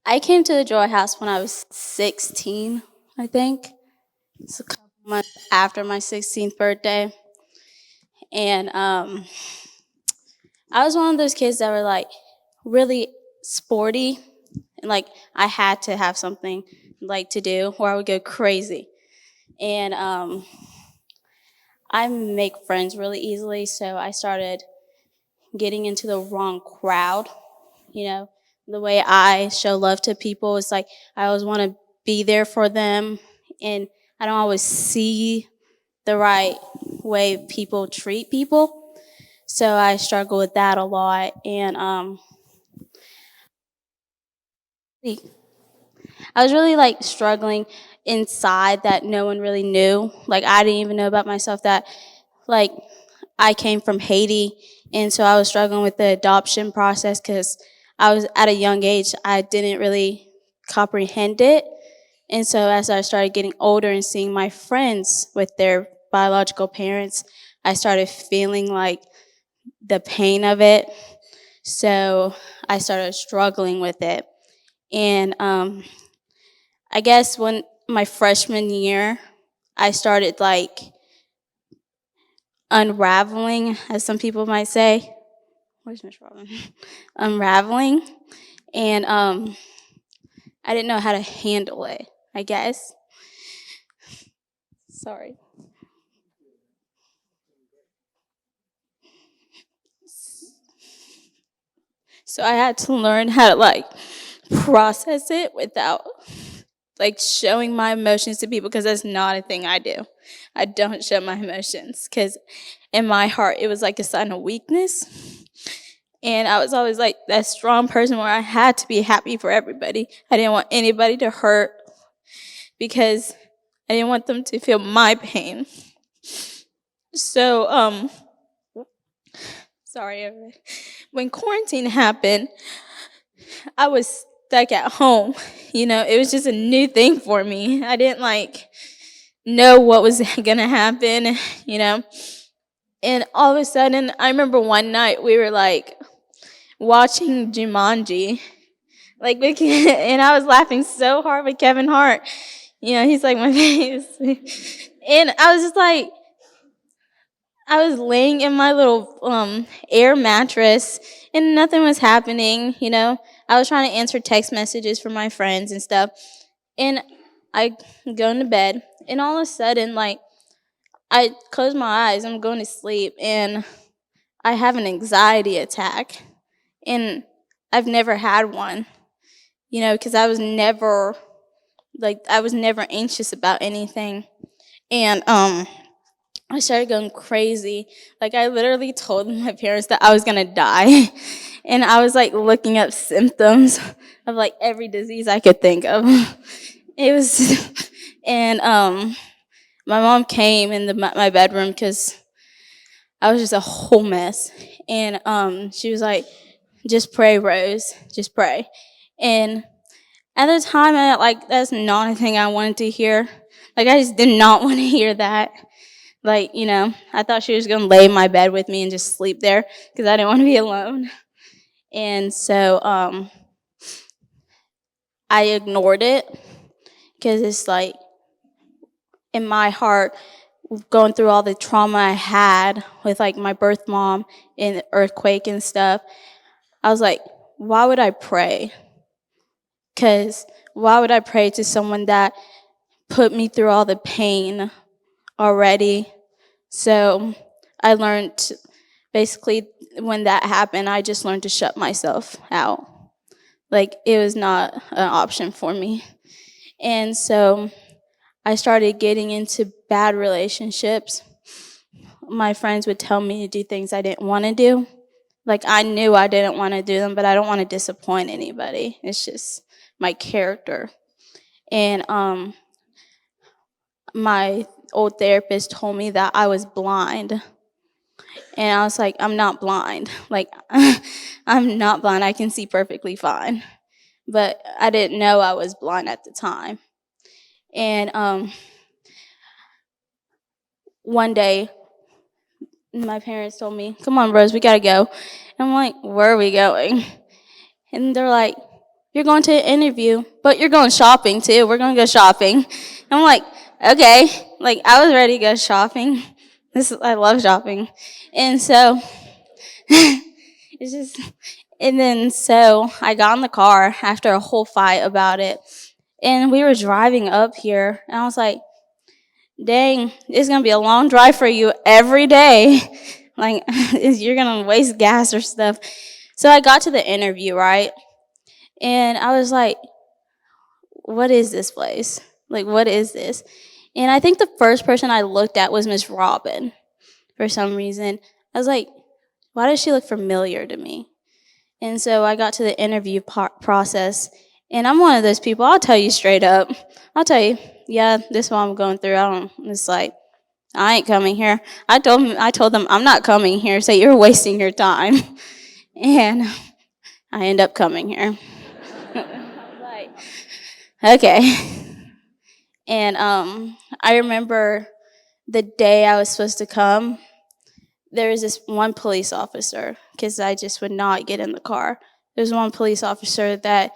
I came to the Joy House when I was 16, I think. It's a couple months after my 16th birthday. And I was one of those kids that were like really sporty. And like I had to have something like to do or I would go crazy. And I make friends really easily. So I started getting into the wrong crowd. You know, the way I show love to people is like I always want to be there for them, and I don't always see the right way people treat people. So I struggle with that a lot, and I was really like struggling inside that no one really knew. Like I didn't even know about myself that like I came from Haiti, and so I was struggling with the adoption process because I was at a young age. I didn't really comprehend it, and so as I started getting older and seeing my friends with their biological parents, I started feeling like the pain of it. So I started struggling with it, and I guess when my freshman year, I started like unraveling, as some people might say. Where's Miss Robin? Unraveling, and I didn't know how to handle it. I guess. Sorry. So I had to learn how to like process it without like showing my emotions to people because that's not a thing I do. I don't show my emotions because in my heart it was like a sign of weakness. And I was always like that strong person where I had to be happy for everybody. I didn't want anybody to hurt because I didn't want them to feel my pain. So, sorry, when quarantine happened, I was stuck at home. You know, it was just a new thing for me. I didn't like know what was gonna happen, you know. And all of a sudden, I remember one night we were like watching Jumanji, like and I was laughing so hard with Kevin Hart. You know, he's like my face, and I was just like, I was laying in my little air mattress and nothing was happening, you know. I was trying to answer text messages from my friends and stuff. And I go into bed and all of a sudden like I close my eyes, I'm going to sleep and I have an anxiety attack. And I've never had one, you know, because I was never anxious about anything. And I started going crazy. Like I literally told my parents that I was gonna die. And I was like looking up symptoms of like every disease I could think of. It was and my mom came in my bedroom because I was just a whole mess. And she was like, just pray, Rose. Just pray. And at the time that's not a thing I wanted to hear. Like I just did not want to hear that. Like, you know, I thought she was going to lay in my bed with me and just sleep there because I didn't want to be alone. And so I ignored it because it's like in my heart, going through all the trauma I had with like my birth mom and the earthquake and stuff, I was like, why would I pray? Because why would I pray to someone that put me through all the pain already? So I learned basically when that happened, I just learned to shut myself out. Like it was not an option for me. And so I started getting into bad relationships. My friends would tell me to do things I didn't want to do. Like I knew I didn't want to do them, but I don't want to disappoint anybody. It's just my character. And my old therapist told me that I was blind. And I was like, I'm not blind. Like, I'm not blind. I can see perfectly fine. But I didn't know I was blind at the time. And one day, my parents told me, come on, Rose, we got to go. And I'm like, where are we going? And they're like, you're going to an interview, but you're going shopping too. We're going to go shopping. And I'm like, okay. Like, I was ready to go shopping. I love shopping. And so, it's just, and then so I got in the car after a whole fight about it. And we were driving up here, and I was like, dang, it's going to be a long drive for you every day. Like, you're going to waste gas or stuff. So I got to the interview, right? And I was like, what is this place? Like, what is this? And I think the first person I looked at was Miss Robin for some reason. I was like, why does she look familiar to me? And so I got to the interview process, and I'm one of those people, I'll tell you straight up. I'll tell you, yeah, this is what I'm going through. It's like, I ain't coming here. I told them I'm not coming here, so you're wasting your time. And I end up coming here. Like, okay. And I remember the day I was supposed to come, there was this one police officer, because I just would not get in the car. There was one police officer that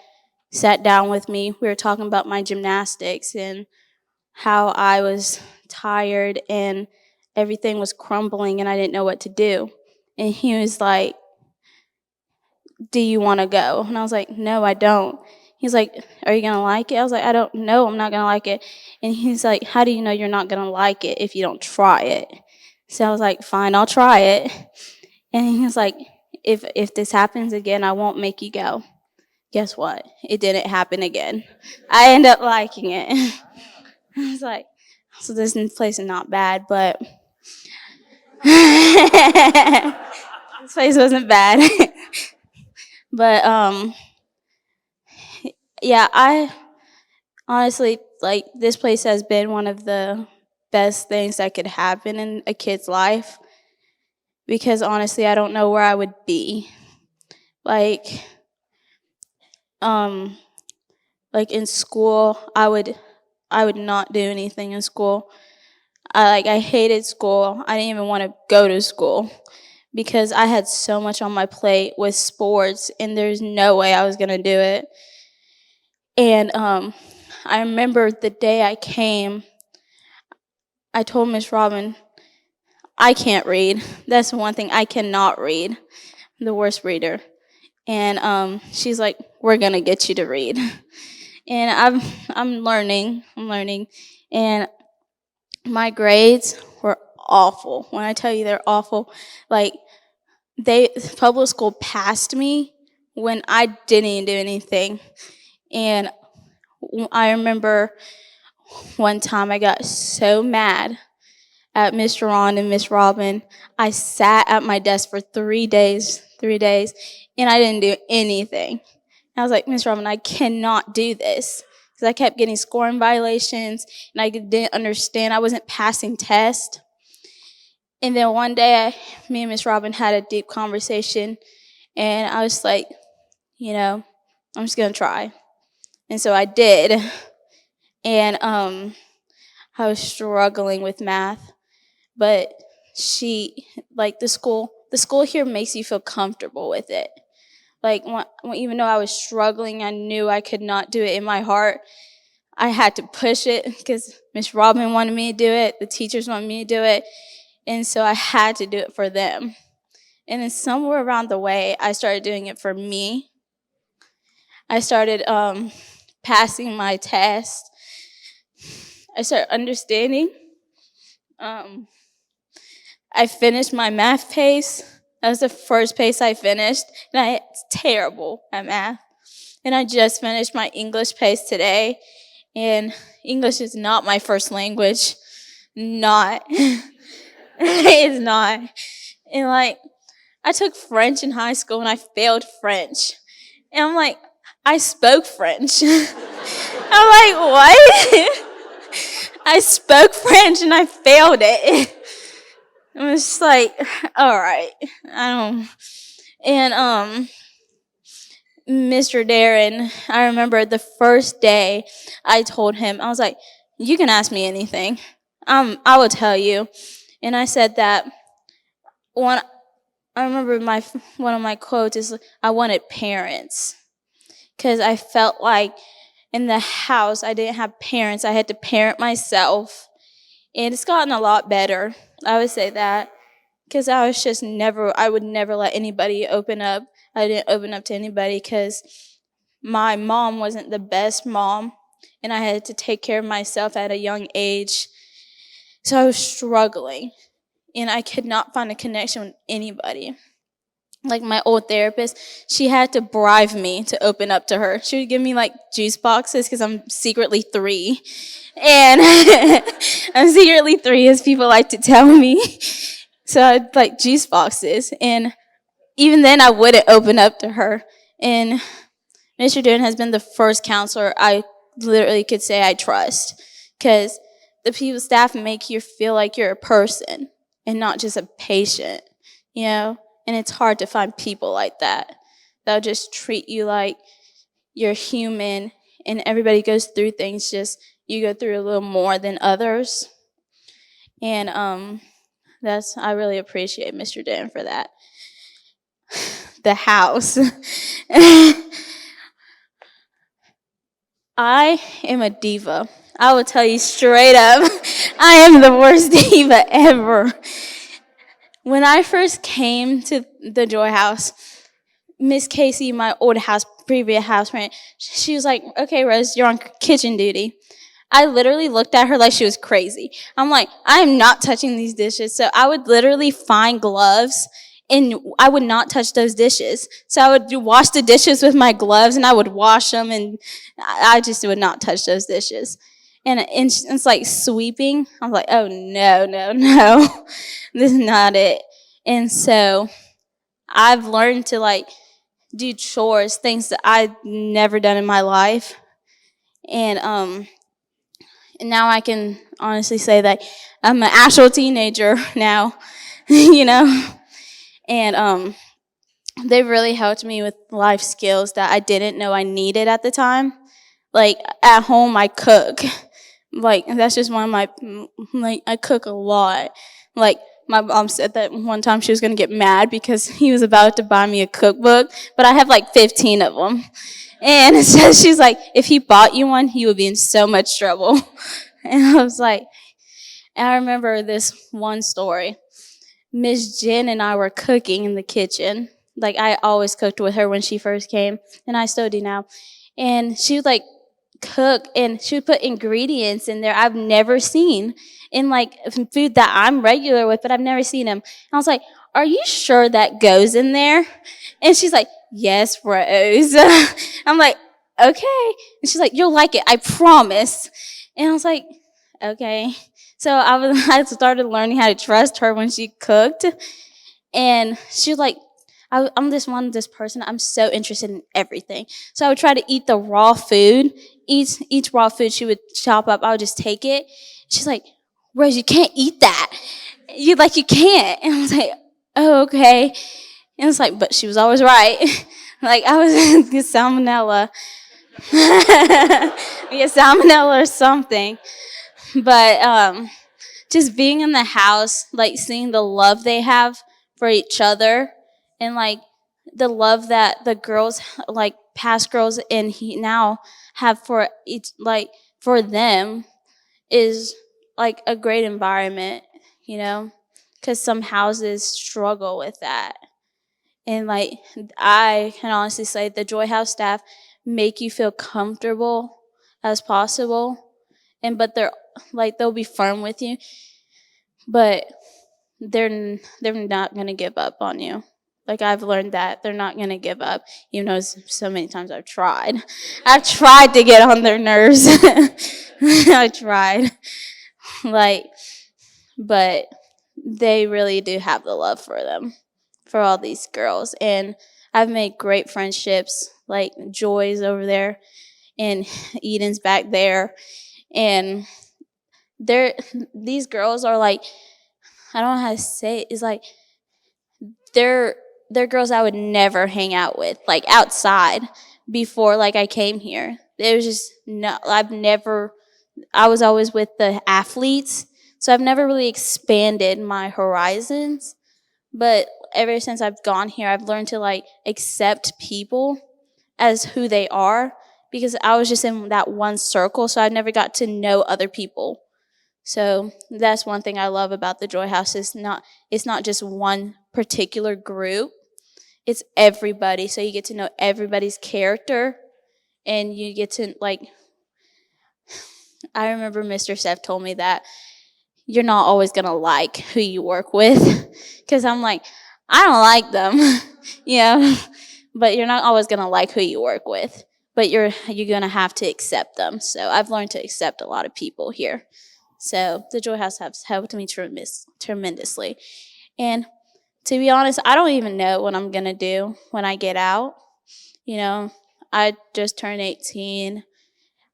sat down with me. We were talking about my gymnastics and how I was tired and everything was crumbling and I didn't know what to do. And he was like, do you want to go? And I was like, no, I don't. He's like, are you going to like it? I was like, I don't know. I'm not going to like it. And he's like, how do you know you're not going to like it if you don't try it? So I was like, fine, I'll try it. And he was like, if this happens again, I won't make you go. Guess what? It didn't happen again. I ended up liking it. I was like, so this place is not bad, but this place wasn't bad. But yeah, I honestly, like, this place has been one of the best things that could happen in a kid's life, because honestly, I don't know where I would be. Like in school, I would not do anything in school. I hated school. I didn't even want to go to school because I had so much on my plate with sports, and there's no way I was gonna do it. And I remember the day I came, I told Miss Robin, I can't read. That's the one thing I cannot read. I'm the worst reader. And she's like, we're gonna get you to read. And I'm learning, and my grades were awful. When I tell you they're awful, like, public school passed me when I didn't do anything. And I remember one time I got so mad at Mr. Ron and Miss Robin. I sat at my desk for 3 days, and I didn't do anything. I was like, Miss Robin, I cannot do this. Because I kept getting scoring violations, and I didn't understand. I wasn't passing tests. And then one day, me and Miss Robin had a deep conversation, and I was like, I'm just going to try. And so I did. And I was struggling with math. But the school here makes you feel comfortable with it. Like, even though I was struggling, I knew I could not do it in my heart. I had to push it because Miss Robin wanted me to do it. The teachers wanted me to do it. And so I had to do it for them. And then somewhere around the way, I started doing it for me. I started passing my test. I started understanding. I finished my math pace. That was the first pace I finished. And I was terrible at math. And I just finished my English pace today. And English is not my first language. Not. It's not. And I took French in high school and I failed French. And I'm like, I spoke French. I'm like, what? I spoke French and I failed it. I was just like, all right. And Mr. Darren, I remember the first day I told him, I was like, you can ask me anything. I will tell you. And I said that I remember one of my quotes is, I wanted parents. because I felt like in the house I didn't have parents. I had to parent myself. And it's gotten a lot better. I would say that. Because I was just never, I would never let anybody open up. I didn't open up to anybody because my mom wasn't the best mom. And I had to take care of myself at a young age. So I was struggling. And I could not find a connection with anybody. Like my old therapist, she had to bribe me to open up to her. She would give me like juice boxes because I'm secretly 3. And I'm secretly 3, as people like to tell me. So I'd like juice boxes. And even then, I wouldn't open up to her. And Mr. Dune has been the first counselor I literally could say I trust. Because the people, staff make you feel like you're a person and not just a patient, you know? And it's hard to find people like that. They'll just treat you like you're human, and everybody goes through things, just you go through a little more than others. And that's, I really appreciate Mr. Dan for that. The house. I am a diva. I will tell you straight up, I am the worst diva ever. When I first came to the Joy House, Miss Casey, my old house, previous housemate, she was like, "Okay, Rose, you're on kitchen duty." I literally looked at her like she was crazy. I'm like, I am not touching these dishes. So I would literally find gloves and I would not touch those dishes. So I would wash the dishes with my gloves and I would wash them, and I just would not touch those dishes. And it's like sweeping. I'm like, oh no, no, no. This is not it. And so I've learned to like do chores, things that I've never done in my life. And now I can honestly say that I'm an actual teenager now, you know. And they've really helped me with life skills that I didn't know I needed at the time. Like at home, I cook. Like that's just one of my, like I cook a lot. Like my mom said that one time she was going to get mad because he was about to buy me a cookbook, but I have like 15 of them. And so she's like, if he bought you one, he would be in so much trouble. And I was like, and I remember this one story. Miss Jen and I were cooking in the kitchen. Like I always cooked with her when she first came, and I still do now. And she would like cook, and she would put ingredients in there I've never seen in like food that I'm regular with, but I've never seen them. And I was like, "Are you sure that goes in there?" And she's like, "Yes, Rose." I'm like, "Okay." And she's like, "You'll like it, I promise." And I was like, "Okay." So I started learning how to trust her when she cooked, and she was like, I'm this person. I'm so interested in everything. So I would try to eat the raw food. Each raw food she would chop up. I would just take it. She's like, "Rose, you can't eat that. You can't." And I was like, "Oh, okay." And it's like, but she was always right. Like I was get salmonella, get salmonella or something. But just being in the house, like seeing the love they have for each other, and like the love that the girls, like past girls and he now have for each, like for them, is like a great environment, you know, because some houses struggle with that. And like I can honestly say the Joy House staff make you feel comfortable as possible, and but they're like they'll be firm with you, but they're not gonna give up on you. Like I've learned that they're not gonna give up, even though so many times I've tried. I've tried to get on their nerves. I tried, like, but they really do have the love for them, for all these girls, and I've made great friendships. Like Joy's over there, and Eden's back there, and they're these girls are like, I don't know how to say it. It's like they're girls I would never hang out with, like outside before like I came here. It was just no, I was always with the athletes, so I've never really expanded my horizons. But ever since I've gone here, I've learned to like accept people as who they are, because I was just in that one circle, so I never got to know other people. So that's one thing I love about the Joy House. It's not just one particular group. It's everybody. So you get to know everybody's character, and you get to, like, I remember Mr. Seth told me that you're not always going to like who you work with, because I'm like, I don't like them, but you're not always going to like who you work with, but you're going to have to accept them. So I've learned to accept a lot of people here. So the Joy House has helped me tremendously. And to be honest, I don't even know what I'm going to do when I get out. I just turned 18.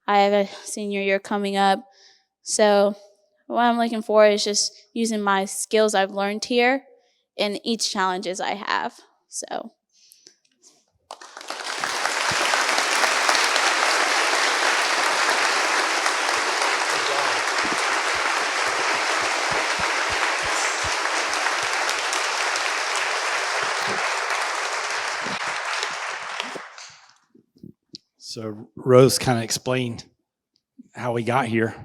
I have a senior year coming up. So what I'm looking for is just using my skills I've learned here in each challenges I have. So. So Rose kind of explained how we got here.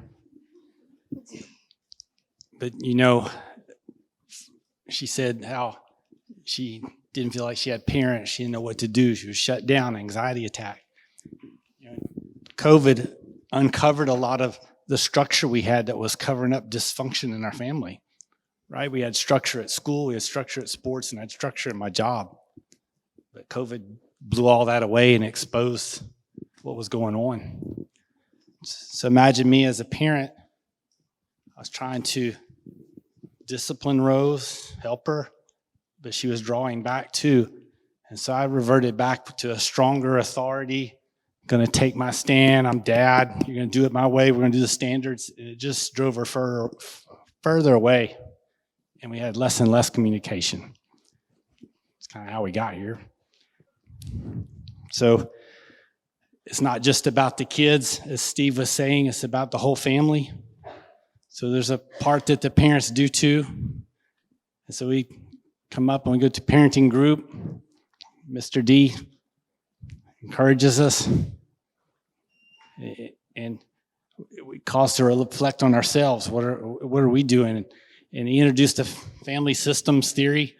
But, she said how she didn't feel like she had parents. She didn't know what to do. She was shut down, anxiety attack. COVID uncovered a lot of the structure we had that was covering up dysfunction in our family, right? We had structure at school, we had structure at sports, and I had structure in my job. But COVID blew all that away and exposed what was going on. So imagine me as a parent. I was trying to discipline Rose, help her, but she was drawing back too. And so I reverted back to a stronger authority. Going to take my stand. I'm dad. You're going to do it my way. We're going to do the standards. And it just drove her further away. And we had less and less communication. It's kind of how we got here. So it's not just about the kids, as Steve was saying, it's about the whole family. So there's a part that the parents do too. And so we come up and we go to parenting group. Mr. D encourages us. And it caused her to reflect on ourselves. What are we doing? And he introduced the family systems theory.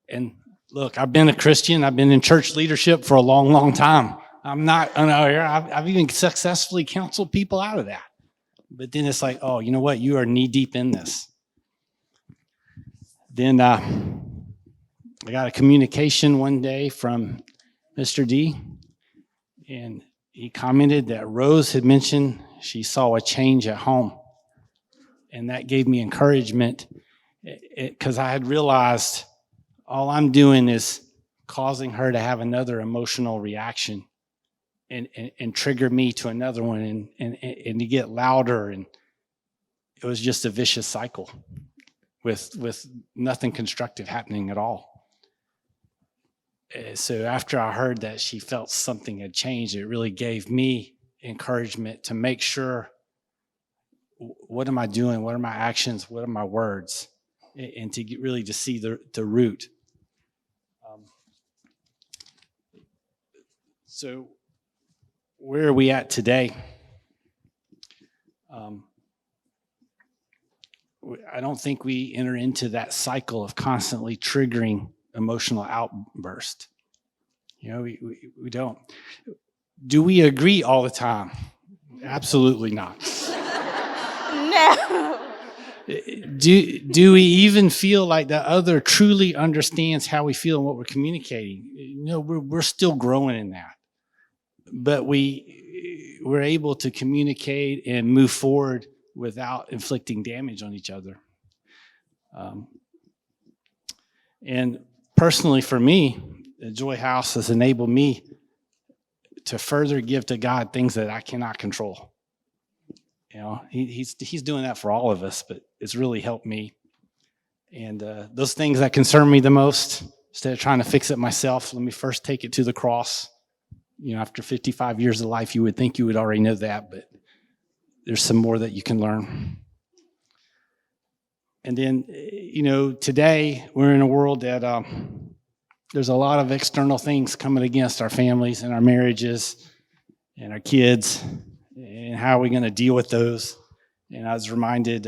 And look, I've been a Christian. I've been in church leadership for a long, long time. I've even successfully counseled people out of that. But then it's like, oh, you know what? You are knee deep in this. Then I got a communication one day from Mr. D, and he commented that Rose had mentioned she saw a change at home. And that gave me encouragement, because I had realized all I'm doing is causing her to have another emotional reaction and trigger me to another one and to get louder. And it was just a vicious cycle with nothing constructive happening at all. So after I heard that she felt something had changed, it really gave me encouragement to make sure, what am I doing? What are my actions? What are my words? And to get really to see the root. So where are we at today? I don't think we enter into that cycle of constantly triggering emotional outburst. We don't. Do we agree all the time? Absolutely not. No. Do we even feel like the other truly understands how we feel and what we're communicating? We're still growing in that. But we're able to communicate and move forward without inflicting damage on each other. And personally for me, the Joy House has enabled me to further give to God things that I cannot control. He's doing that for all of us, but it's really helped me. And those things that concern me the most, instead of trying to fix it myself, let me first take it to the cross. After 55 years of life, you would think you would already know that, but there's some more that you can learn. And then, today we're in a world that there's a lot of external things coming against our families and our marriages and our kids, and how are we going to deal with those? And I was reminded,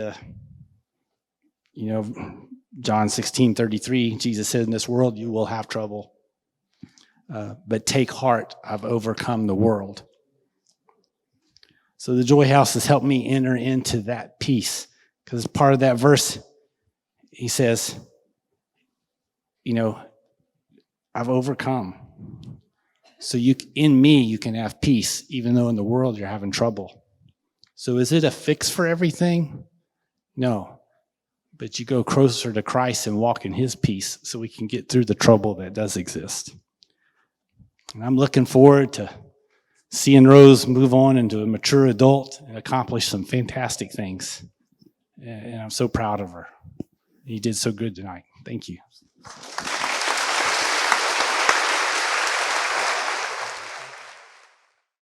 John 16:33, Jesus said, in this world you will have trouble, but take heart, I've overcome the world. So the Joy House has helped me enter into that peace, because part of that verse, he says, I've overcome. So in me, you can have peace, even though in the world you're having trouble. So is it a fix for everything? No. But you go closer to Christ and walk in his peace so we can get through the trouble that does exist. And I'm looking forward to seeing Rose move on into a mature adult and accomplish some fantastic things. And I'm so proud of her. You did so good tonight. Thank you.